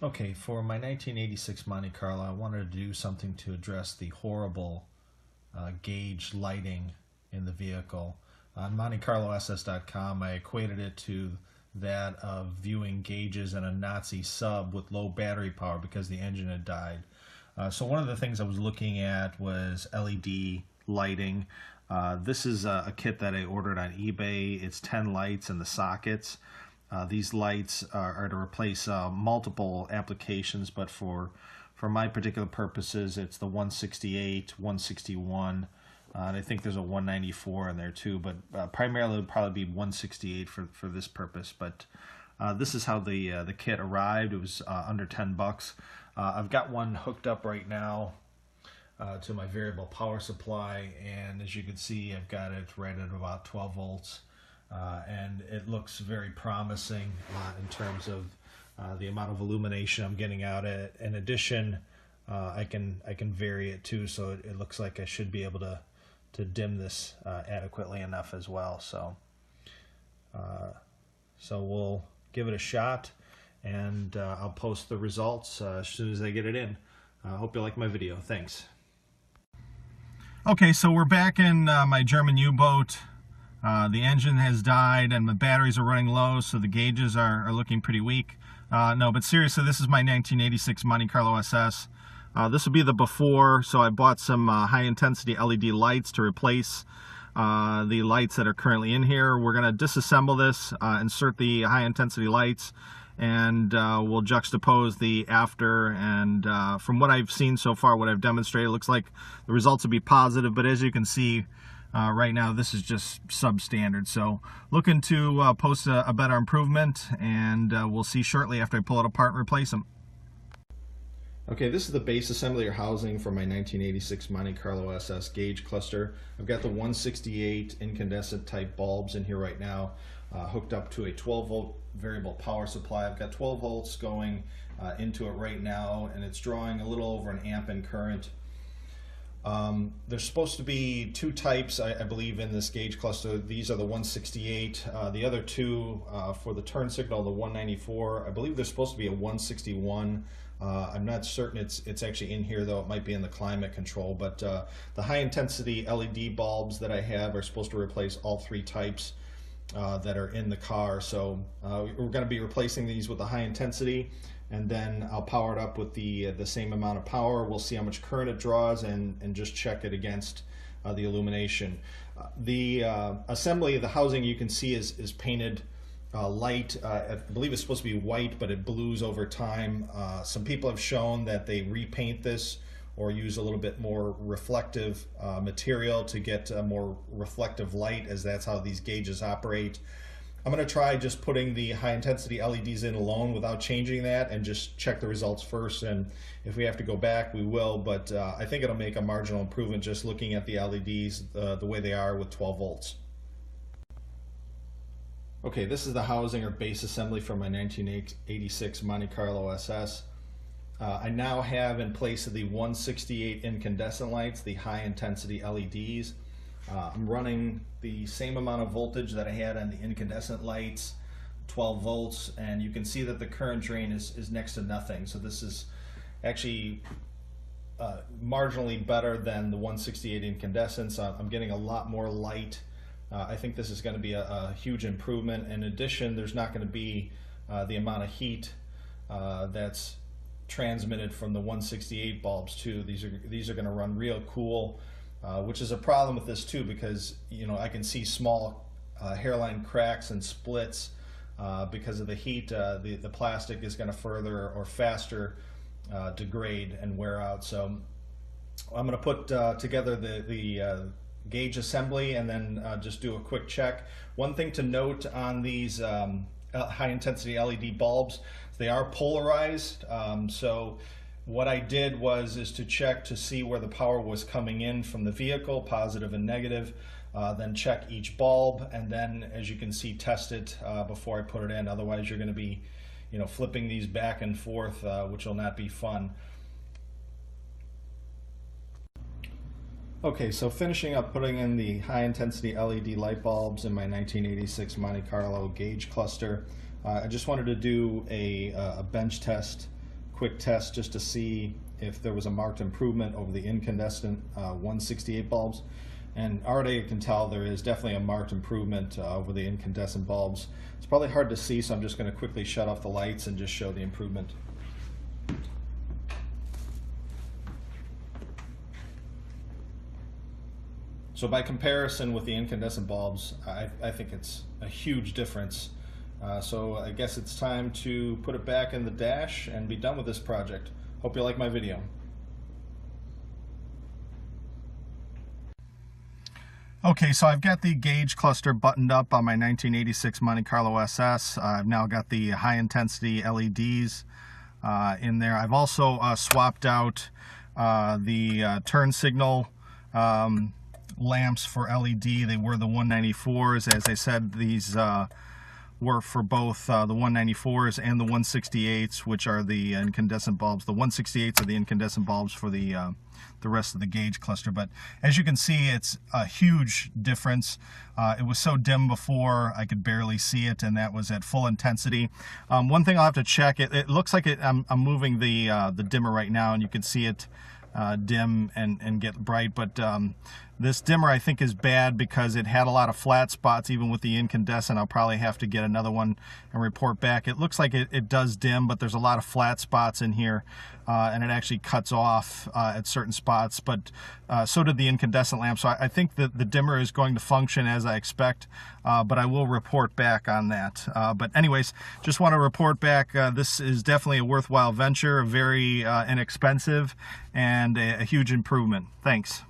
Okay, for my 1986 Monte Carlo, I wanted to do something to address the horrible gauge lighting in the vehicle. On MonteCarloSS.com, I equated it to that of viewing gauges in a Nazi sub with low battery power because the engine had died. So one of the things I was looking at was LED lighting. This is a kit that I ordered on eBay. It's 10 lights in the sockets. These lights are to replace multiple applications, but for my particular purposes, it's the 168, 161, and I think there's a 194 in there too, but primarily it would probably be 168 for this purpose. But this is how the kit arrived. It was under 10 bucks. I've got one hooked up right now to my variable power supply, and as you can see, I've got it right at about 12 volts. And it looks very promising in terms of the amount of illumination I'm getting out of it. In addition, I can vary it too, so it looks like I should be able to dim this adequately enough as well. So we'll give it a shot, and I'll post the results as soon as I get it in. I hope you like my video. Thanks. Okay, so we're back in my German U-boat. The engine has died and the batteries are running low, so the gauges are looking pretty weak. No, but seriously, this is my 1986 Monte Carlo SS. This will be the before, so I bought some high-intensity LED lights to replace the lights that are currently in here. We're going to disassemble this, insert the high-intensity lights, and we'll juxtapose the after. And from what I've seen so far, what I've demonstrated, it looks like the results will be positive, but as you can see, right now this is just substandard. So looking to post a better improvement, and we'll see shortly after I pull it apart and replace them. Okay, this is the base assembly or housing for my 1986 Monte Carlo SS gauge cluster. I've got the 168 incandescent type bulbs in here right now, hooked up to a 12 volt variable power supply. I've got 12 volts going into it right now, and it's drawing a little over an amp in current. There's supposed to be two types, I believe, in this gauge cluster. These are the 168. The other two for the turn signal, the 194. I believe there's supposed to be a 161. I'm not certain it's actually in here, though. It might be in the climate control. But the high intensity LED bulbs that I have are supposed to replace all three types that are in the car. So we're going to be replacing these with the high intensity, and then I'll power it up with the same amount of power. We'll see how much current it draws and just check it against the illumination. The assembly of the housing, you can see, is painted light. I believe it's supposed to be white, but it blues over time. Some people have shown that they repaint this or use a little bit more reflective material to get a more reflective light, as that's how these gauges operate. I'm going to try just putting the high intensity LEDs in alone without changing that, and just check the results first, and if we have to go back we will, but I think it'll make a marginal improvement just looking at the LEDs the way they are with 12 volts. Okay, this is the housing or base assembly for my 1986 Monte Carlo SS. I now have, in place of the 168 incandescent lights, the high intensity LEDs. I'm running the same amount of voltage that I had on the incandescent lights, 12 volts, and you can see that the current drain is next to nothing. So this is actually marginally better than the 168 incandescents. I'm getting a lot more light. I think this is going to be a huge improvement. In addition, there's not going to be the amount of heat that's transmitted from the 168 bulbs too. These are going to run real cool. Which is a problem with this too, because I can see small hairline cracks and splits because of the heat. The plastic is going to further or faster degrade and wear out. So I'm going to put together the gauge assembly and then just do a quick check. One thing to note on these high intensity LED bulbs, they are polarized. So what I did is to check to see where the power was coming in from the vehicle, positive and negative, then check each bulb, and then, as you can see, test it before I put it in. Otherwise you're going to be flipping these back and forth, which will not be fun. Okay, so finishing up putting in the high intensity LED light bulbs in my 1986 Monte Carlo gauge cluster. I just wanted to do a bench test quick test just to see if there was a marked improvement over the incandescent 168 bulbs. And already I can tell there is definitely a marked improvement over the incandescent bulbs. It's probably hard to see, so I'm just going to quickly shut off the lights and just show the improvement. So by comparison with the incandescent bulbs, I think it's a huge difference. So I guess it's time to put it back in the dash and be done with this project. Hope you like my video. Okay, so I've got the gauge cluster buttoned up on my 1986 Monte Carlo SS. I've now got the high intensity LEDs in there. I've also swapped out the turn signal lamps for LED. They were the 194s. As I said, these were for both the 194s and the 168s, which are the incandescent bulbs. The 168s are the incandescent bulbs for the rest of the gauge cluster. But as you can see, it's a huge difference. It was so dim before I could barely see it, and that was at full intensity. One thing I'll have to check, it looks like I'm moving the dimmer right now, and you can see it dim and get bright, but this dimmer I think is bad because it had a lot of flat spots even with the incandescent. I'll probably have to get another one and report back. It looks like it does dim, but there's a lot of flat spots in here, and it actually cuts off at certain spots, but so did the incandescent lamp. So I think that the dimmer is going to function as I expect, but I will report back on that. But anyways, just want to report back. This is definitely a worthwhile venture, very inexpensive, and a huge improvement. Thanks.